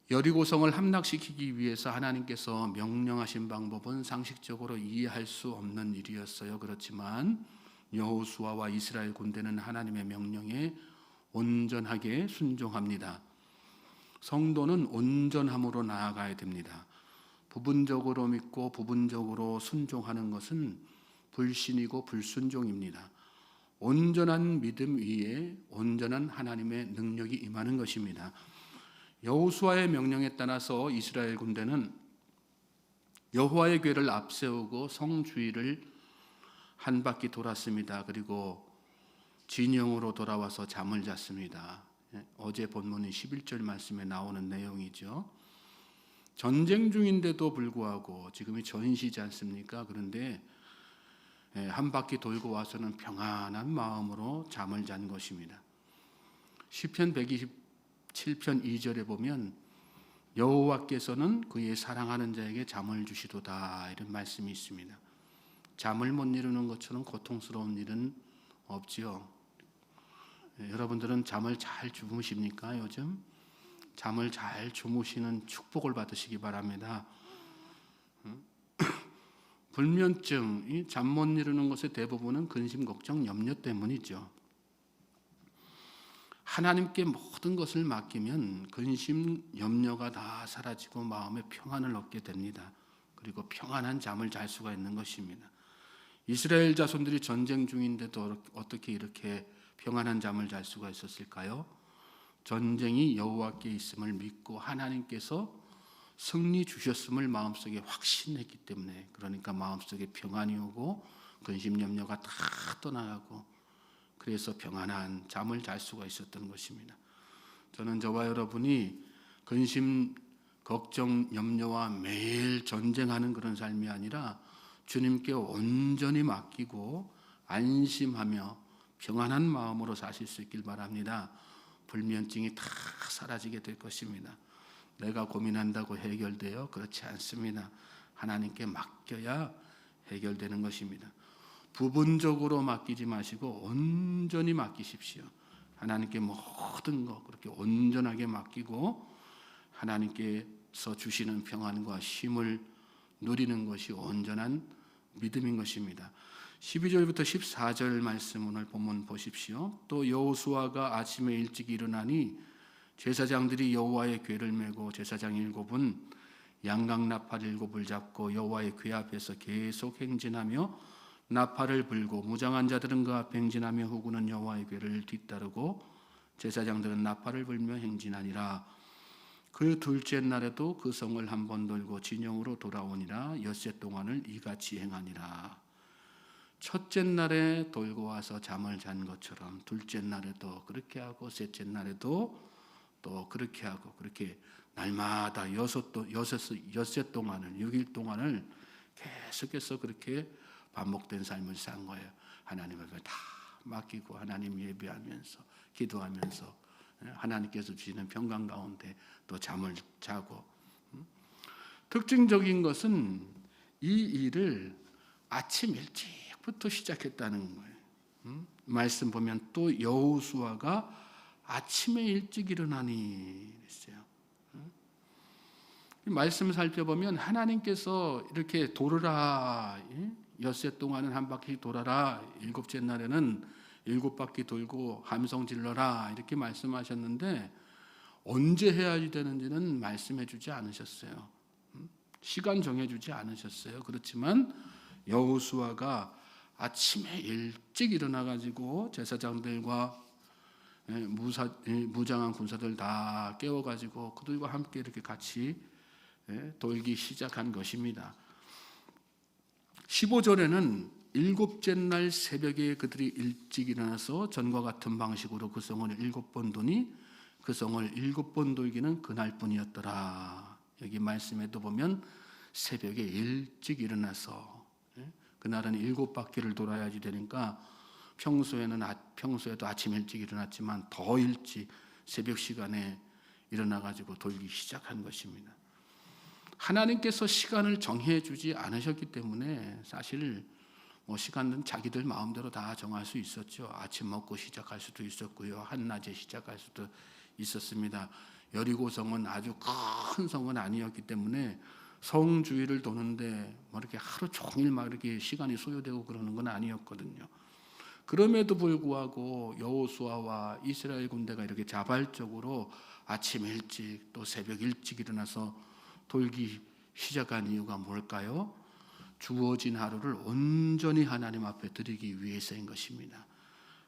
여리고성을 함락시키기 위해서 하나님께서 명령하신 방법은 상식적으로 이해할 수 없는 일이었어요. 그렇지만 여호수아와 이스라엘 군대는 하나님의 명령에 온전하게 순종합니다. 성도는 온전함으로 나아가야 됩니다. 부분적으로 믿고 부분적으로 순종하는 것은 불신이고 불순종입니다. 온전한 믿음 위에 온전한 하나님의 능력이 임하는 것입니다. 여호수아의 명령에 따라서 이스라엘 군대는 여호와의 궤를 앞세우고 성 주위를 한 바퀴 돌았습니다. 그리고 진영으로 돌아와서 잠을 잤습니다. 어제 본문인 11절 말씀에 나오는 내용이죠. 전쟁 중인데도 불구하고 지금이 전시지 않습니까? 그런데 한 바퀴 돌고 와서는 평안한 마음으로 잠을 잔 것입니다. 시편 127편 2절에 보면 여호와께서는 그의 사랑하는 자에게 잠을 주시도다, 이런 말씀이 있습니다. 잠을 못 이루는 것처럼 고통스러운 일은 없지요. 여러분들은 잠을 잘 주무십니까? 요즘 잠을 잘 주무시는 축복을 받으시기 바랍니다. 불면증, 잠 못 이루는 것의 대부분은 근심, 걱정, 염려 때문이죠. 하나님께 모든 것을 맡기면 근심, 염려가 다 사라지고 마음의 평안을 얻게 됩니다. 그리고 평안한 잠을 잘 수가 있는 것입니다. 이스라엘 자손들이 전쟁 중인데도 어떻게 이렇게 평안한 잠을 잘 수가 있었을까요? 전쟁이 여호와께 있음을 믿고 하나님께서 승리 주셨음을 마음속에 확신했기 때문에, 그러니까 마음속에 평안이 오고 근심 염려가 다 떠나가고, 그래서 평안한 잠을 잘 수가 있었던 것입니다. 저는 저와 여러분이 근심, 걱정, 염려와 매일 전쟁하는 그런 삶이 아니라 주님께 온전히 맡기고 안심하며 평안한 마음으로 사실 수 있길 바랍니다. 불면증이 다 사라지게 될 것입니다. 내가 고민한다고 해결돼요? 그렇지 않습니다. 하나님께 맡겨야 해결되는 것입니다. 부분적으로 맡기지 마시고 온전히 맡기십시오. 하나님께 모든 것 그렇게 온전하게 맡기고 하나님께서 주시는 평안과 쉼을 누리는 것이 온전한 믿음인 것입니다. 12절부터 14절 말씀 오늘 본문 보십시오. 또 여호수아가 아침에 일찍 일어나니 제사장들이 여호와의 궤를 메고 제사장 7은 양각 나팔 7을 잡고 여호와의 궤 앞에서 계속 행진하며 나팔을 불고 무장한 자들은 그 앞에 행진하며 후군은 여호와의 궤를 뒤따르고 제사장들은 나팔을 불며 행진하니라. 그 둘째 날에도 그 성을 한 번 돌고 진영으로 돌아오니라. 엿새 동안을 이같이 행하니라. 첫째 날에 돌고 와서 잠을 잔 것처럼 둘째 날에도 그렇게 하고 셋째 날에도 또 그렇게 하고, 그렇게 날마다 엿새 동안을 6일 동안을 계속해서 그렇게 반복된 삶을 산 거예요. 하나님에게 다 맡기고 하나님 예배하면서 기도하면서 하나님께서 주시는 평강 가운데 또 잠을 자고. 특징적인 것은 이 일을 아침 일찍부터 시작했다는 거예요. 말씀 보면 또 여호수아가 아침에 일찍 일어나니 그랬어요. 말씀 살펴보면 하나님께서 이렇게 돌으라, 엿새 동안은 한 바퀴 돌아라, 일곱째 날에는 7바퀴 돌고 함성 질러라, 이렇게 말씀하셨는데 언제 해야 되는지는 말씀해 주지 않으셨어요. 시간 정해주지 않으셨어요. 그렇지만 여호수아가 아침에 일찍 일어나가지고 제사장들과 무장한 군사들 다 깨워가지고 그들과 함께 이렇게 같이 돌기 시작한 것입니다. 15절에는 7째 날 새벽에 그들이 일찍 일어나서 전과 같은 방식으로 그 성을 7번 도니 그 성을 7번 돌기는 그날뿐이었더라. 여기 말씀에도 보면 새벽에 일찍 일어나서, 그날은 7바퀴를 돌아야지 되니까 평소에도 아침 일찍 일어났지만 더 일찍 새벽 시간에 일어나가지고 돌기 시작한 것입니다. 하나님께서 시간을 정해주지 않으셨기 때문에 사실 시간은 자기들 마음대로 다 정할 수 있었죠. 아침 먹고 시작할 수도 있었고요, 한낮에 시작할 수도 있었습니다. 여리고성은 아주 큰 성은 아니었기 때문에 성 주위를 도는데 뭐 이렇게 하루 종일 막 이렇게 시간이 소요되고 그러는 건 아니었거든요. 그럼에도 불구하고 여호수아와 이스라엘 군대가 이렇게 자발적으로 아침 일찍 또 새벽 일찍 일어나서 돌기 시작한 이유가 뭘까요? 주어진 하루를 온전히 하나님 앞에 드리기 위해서인 것입니다.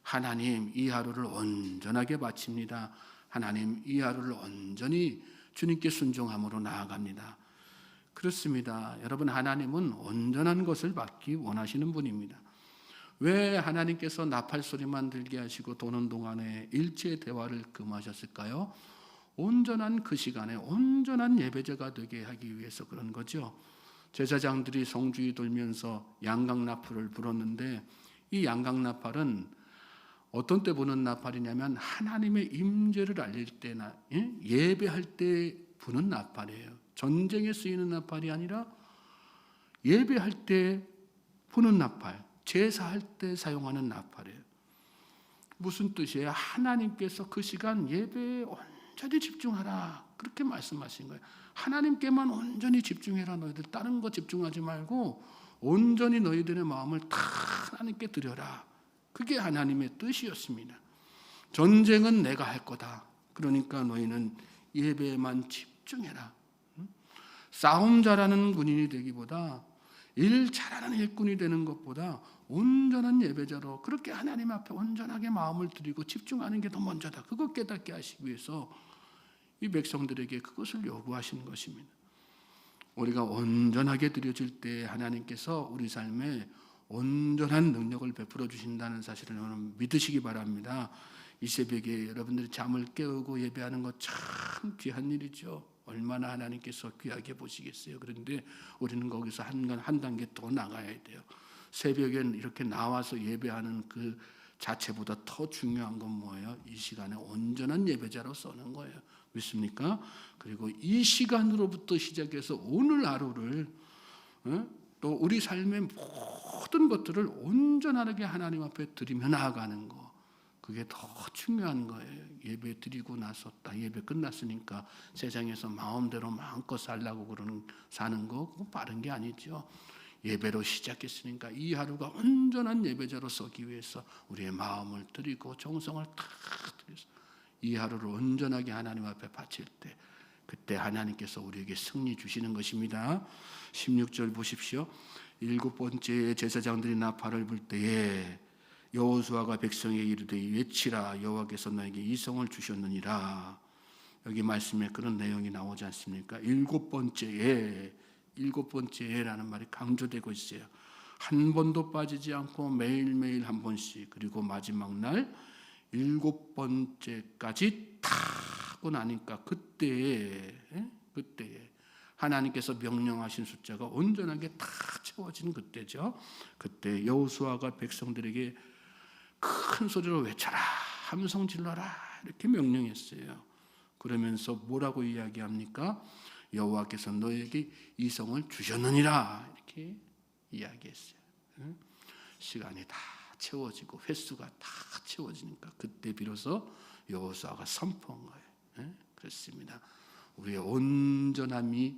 하나님, 이 하루를 온전하게 바칩니다. 하나님, 이 하루를 온전히 주님께 순종함으로 나아갑니다. 그렇습니다. 여러분, 하나님은 온전한 것을 받기 원하시는 분입니다. 왜 하나님께서 나팔 소리만 들게 하시고 도는 동안에 일체의 대화를 금하셨을까요? 온전한 그 시간에 온전한 예배자가 되게 하기 위해서 그런 거죠. 제사장들이 성주위 돌면서 양각나팔을 불었는데, 이 양각나팔은 어떤 때 부는 나팔이냐면 하나님의 임재를 알릴 때나 예배할 때 부는 나팔이에요. 전쟁에 쓰이는 나팔이 아니라 예배할 때 부는 나팔, 제사할 때 사용하는 나팔이에요. 무슨 뜻이에요? 하나님께서 그 시간 예배에 온전히 집중하라, 그렇게 말씀하신 거예요. 하나님께만 온전히 집중해라. 너희들 다른 거 집중하지 말고 온전히 너희들의 마음을 다 하나님께 드려라. 그게 하나님의 뜻이었습니다. 전쟁은 내가 할 거다. 그러니까 너희는 예배에만 집중해라. 싸움 잘하는 군인이 되기보다, 일 잘하는 일꾼이 되는 것보다 온전한 예배자로 그렇게 하나님 앞에 온전하게 마음을 드리고 집중하는 게 더 먼저다. 그것 깨닫게 하시기 위해서 이 백성들에게 그것을 요구하시는 것입니다. 우리가 온전하게 드려질 때 하나님께서 우리 삶에 온전한 능력을 베풀어 주신다는 사실을 여러분 믿으시기 바랍니다. 이 새벽에 여러분들이 잠을 깨우고 예배하는 것 참 귀한 일이죠. 얼마나 하나님께서 귀하게 보시겠어요. 그런데 우리는 거기서 한 단계 더 나가야 돼요. 새벽엔 이렇게 나와서 예배하는 그 자체보다 더 중요한 건 뭐예요? 이 시간에 온전한 예배자로 서는 거예요. 믿습니까? 그리고 이 시간으로부터 시작해서 오늘 하루를 또 우리 삶의 모든 것들을 온전하게 하나님 앞에 드리며 나아가는 거, 그게 더 중요한 거예요. 예배 드리고 나서 딱 예배 끝났으니까 세상에서 마음대로 마음껏 살라고 사는 거, 그건 바른 게 아니죠. 예배로 시작했으니까 이 하루가 온전한 예배자로 서기 위해서 우리의 마음을 드리고 정성을 다 드려서 이 하루를 온전하게 하나님 앞에 바칠 때, 그때 하나님께서 우리에게 승리 주시는 것입니다. 16절 보십시오. 7번째 제사장들이 나팔을 불 때에 여호수아가 백성에게 이르되 외치라, 여호와께서 너에게 이 성을 주셨느니라. 여기 말씀에 그런 내용이 나오지 않습니까? 7번째라는 말이 강조되고 있어요. 한 번도 빠지지 않고 매일매일 한 번씩, 그리고 마지막 날 7번째까지 다 하고 나니까 그때에 하나님께서 명령하신 숫자가 온전하게 다 채워진 그때죠. 그때 여호수아가 백성들에게 큰 소리로 외쳐라, 함성 질러라, 이렇게 명령했어요. 그러면서 뭐라고 이야기합니까? 여호와께서 너에게 이 성을 주셨느니라, 이렇게 이야기했어요. 시간이 다 채워지고 횟수가 다 채워지니까 그때 비로소 여호수아가 선포한 거예요. 그렇습니다. 우리의 온전함이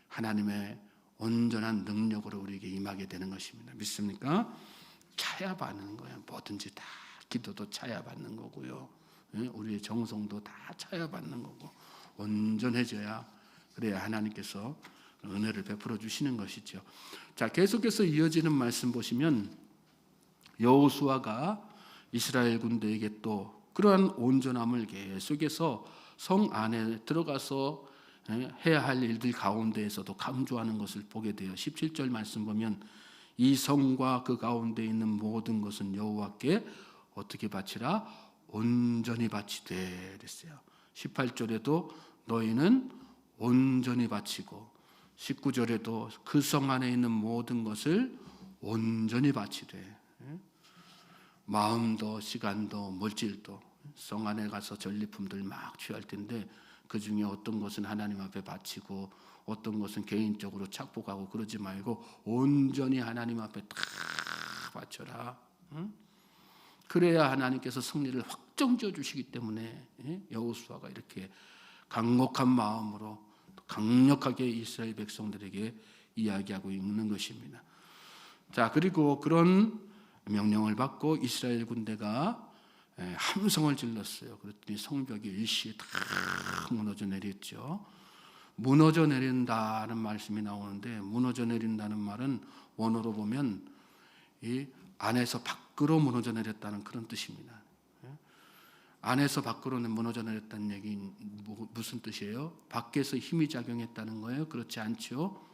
하나님의 온전한 능력으로 우리에게 임하게 되는 것입니다. 믿습니까? 차야 받는 거예요. 뭐든지 다 기도도 차야 받는 거고요. 우리의 정성도 다 차야 받는 거고, 온전해져야, 그래야 하나님께서 은혜를 베풀어 주시는 것이죠. 자, 계속해서 이어지는 말씀 보시면 여호수아가 이스라엘 군대에게 또 그러한 온전함을 계속해서 성 안에 들어가서 해야 할 일들 가운데에서도 강조하는 것을 보게 돼요. 17절 말씀 보면 이 성과 그 가운데 있는 모든 것은 여호와께 어떻게 바치라? 온전히 바치되 그랬어요. 18절에도 너희는 온전히 바치고, 19절에도 그 성 안에 있는 모든 것을 온전히 바치되, 마음도 시간도 물질도, 성 안에 가서 전리품들 막 취할 텐데 그 중에 어떤 것은 하나님 앞에 바치고 어떤 것은 개인적으로 착복하고 그러지 말고 온전히 하나님 앞에 다 바쳐라. 그래야 하나님께서 승리를 확정지어 주시기 때문에 여호수아가 이렇게 강력한 마음으로 강력하게 이스라엘 백성들에게 이야기하고 있는 것입니다. 자, 그리고 그런 명령을 받고 이스라엘 군대가 함성을 질렀어요. 그랬더니 성벽이 일시에 다 무너져 내렸죠. 무너져 내린다는 말씀이 나오는데, 무너져 내린다는 말은 원어로 보면 이 안에서 밖으로 무너져 내렸다는 그런 뜻입니다. 안에서 밖으로 무너져 내렸다는 얘기는 무슨 뜻이에요? 밖에서 힘이 작용했다는 거예요? 그렇지 않죠?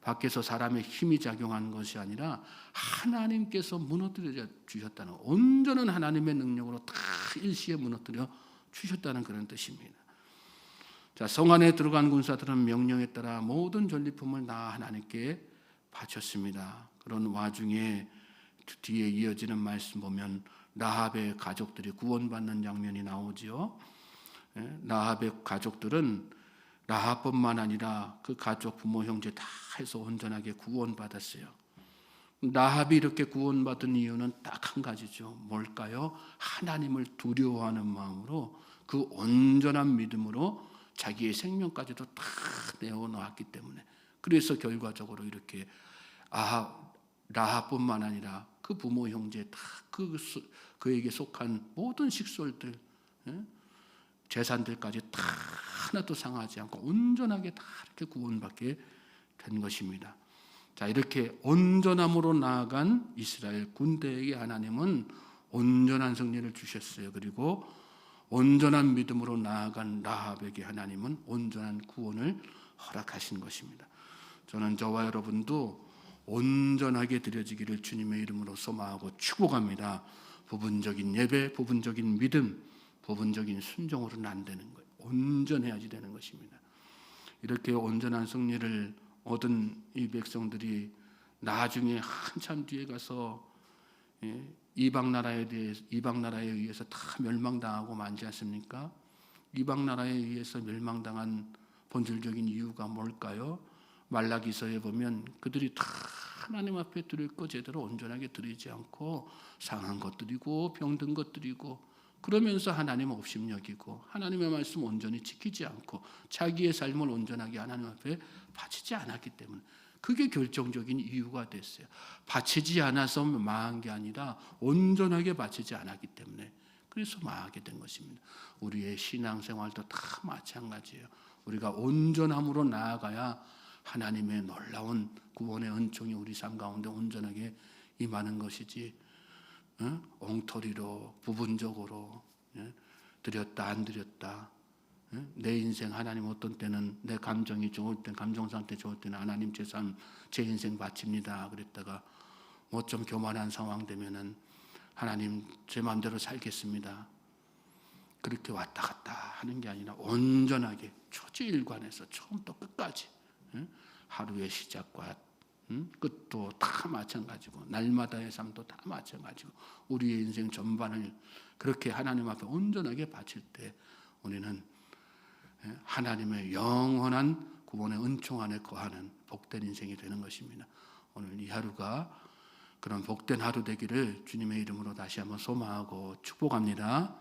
밖에서 사람의 힘이 작용한 것이 아니라 하나님께서 무너뜨려 주셨다는, 온전한 하나님의 능력으로 다 일시에 무너뜨려 주셨다는 그런 뜻입니다. 자, 성 안에 들어간 군사들은 명령에 따라 모든 전리품을 다 하나님께 바쳤습니다. 그런 와중에 뒤에 이어지는 말씀 보면 라합의 가족들이 구원받는 장면이 나오죠. 라합의 가족들은 라합뿐만 아니라 그 가족 부모 형제 다 해서 온전하게 구원받았어요. 라합이 이렇게 구원받은 이유는 딱 한 가지죠. 뭘까요? 하나님을 두려워하는 마음으로 그 온전한 믿음으로 자기의 생명까지도 다 내어놓았기 때문에, 그래서 결과적으로 이렇게 라합뿐만 아니라 그 부모 형제 다 그에게 속한 모든 식솔들, 재산들까지 다 하나도 상하지 않고 온전하게 다 이렇게 구원받게 된 것입니다. 자, 이렇게 온전함으로 나아간 이스라엘 군대에게 하나님은 온전한 승리를 주셨어요. 그리고 온전한 믿음으로 나아간 라합에게 하나님은 온전한 구원을 허락하신 것입니다. 저는 저와 여러분도 온전하게 드려지기를 주님의 이름으로 소망하고 축복합니다. 부분적인 예배, 부분적인 믿음, 부분적인 순종으로는 안 되는 거예요. 온전해야지 되는 것입니다. 이렇게 온전한 승리를 얻은 이 백성들이 나중에 한참 뒤에 가서 이방 나라에 의해서 다 멸망당하고 만지 않습니까? 이방 나라에 의해서 멸망당한 본질적인 이유가 뭘까요? 말라기서에 보면 그들이 다 하나님 앞에 드릴 거 제대로 온전하게 드리지 않고 상한 것 드리고 병든 것 드리고, 그러면서 하나님 없임 여기고 하나님의 말씀 온전히 지키지 않고 자기의 삶을 온전하게 하나님 앞에 바치지 않았기 때문에, 그게 결정적인 이유가 됐어요. 바치지 않아서 망한 게 아니라 온전하게 바치지 않았기 때문에 그래서 망하게 된 것입니다. 우리의 신앙생활도 다 마찬가지예요. 우리가 온전함으로 나아가야 하나님의 놀라운 구원의 은총이 우리 삶 가운데 온전하게 임하는 것이지, 엉터리로 부분적으로 드렸다 안 드렸다, 내 인생 하나님 어떤 때는 내 감정이 좋을 때, 감정 상태 좋을 때는 하나님 제 삶, 제 인생 바칩니다 그랬다가 뭐 좀 교만한 상황 되면은 하나님 제 마음대로 살겠습니다, 그렇게 왔다 갔다 하는 게 아니라 온전하게 초지일관해서 처음부터 끝까지, 하루의 시작과 끝도 다 마찬가지고 날마다의 삶도 다 마찬가지고 우리의 인생 전반을 그렇게 하나님 앞에 온전하게 바칠 때 우리는 하나님의 영원한 구원의 은총 안에 거하는 복된 인생이 되는 것입니다. 오늘 이 하루가 그런 복된 하루 되기를 주님의 이름으로 다시 한번 소망하고 축복합니다.